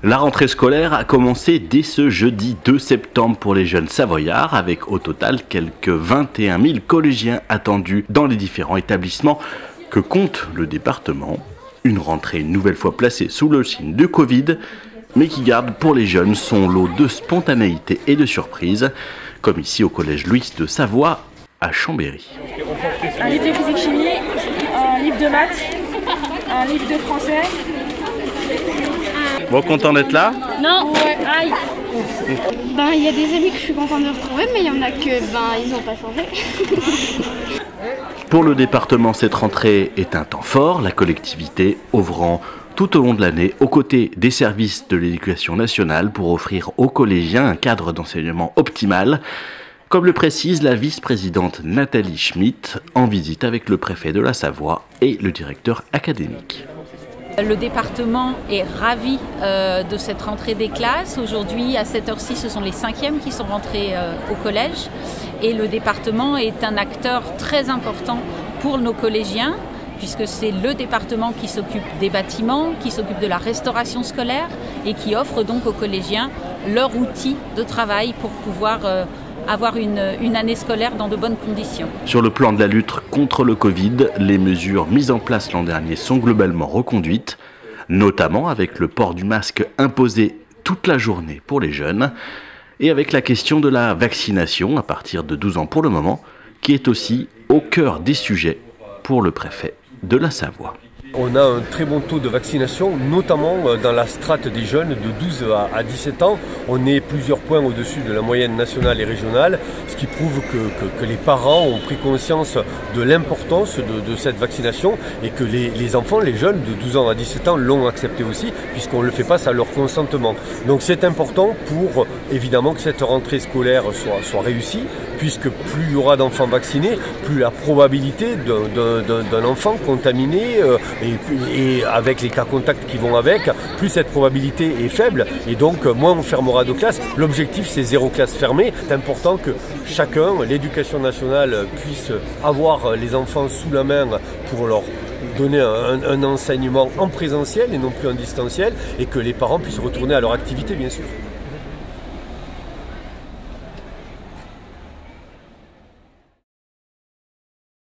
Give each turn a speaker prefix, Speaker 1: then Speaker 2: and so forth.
Speaker 1: La rentrée scolaire a commencé dès ce jeudi 2 septembre pour les jeunes savoyards, avec au total quelques 21 000 collégiens attendus dans les différents établissements que compte le département. Une rentrée une nouvelle fois placée sous le signe de Covid, mais qui garde pour les jeunes son lot de spontanéité et de surprise, comme ici au collège Louis de Savoie à Chambéry.
Speaker 2: Un livre de physique-chimie, un livre de maths, un livre de français.
Speaker 1: Bon, content d'être là?
Speaker 3: Non, ouais. Aïe. Il y a des amis que je suis contente de retrouver, mais il y en a que, ils n'ont pas changé.
Speaker 1: Pour le département, cette rentrée est un temps fort, la collectivité œuvrant tout au long de l'année aux côtés des services de l'éducation nationale pour offrir aux collégiens un cadre d'enseignement optimal, comme le précise la vice-présidente Nathalie Schmitt en visite avec le préfet de la Savoie et le directeur académique.
Speaker 4: Le département est ravi de cette rentrée des classes. Aujourd'hui, à cette heure-ci, ce sont les 5e qui sont rentrés au collège. Et le département est un acteur très important pour nos collégiens, puisque c'est le département qui s'occupe des bâtiments, qui s'occupe de la restauration scolaire et qui offre donc aux collégiens leur outil de travail pour pouvoir avoir une année scolaire dans de bonnes conditions. Sur
Speaker 1: le plan de la lutte contre le Covid, les mesures mises en place l'an dernier sont globalement reconduites, notamment avec le port du masque imposé toute la journée pour les jeunes et avec la question de la vaccination à partir de 12 ans pour le moment, qui est aussi au cœur des sujets pour le préfet de la Savoie.
Speaker 5: On a un très bon taux de vaccination, notamment dans la strate des jeunes de 12 à 17 ans. On est plusieurs points au-dessus de la moyenne nationale et régionale, ce qui prouve que les parents ont pris conscience de l'importance de cette vaccination et que les enfants, les jeunes de 12 ans à 17 ans l'ont accepté aussi, puisqu'on le fait pas à leur consentement. Donc c'est important pour évidemment que cette rentrée scolaire soit réussie, puisque plus il y aura d'enfants vaccinés, plus la probabilité d'un enfant contaminé et avec les cas contacts qui vont avec, plus cette probabilité est faible et donc moins on fermera de classes. L'objectif c'est 0 classe fermée. C'est important que chacun, l'éducation nationale, puisse avoir les enfants sous la main pour leur donner un enseignement en présentiel et non plus en distanciel et que les parents puissent retourner à leur activité bien sûr.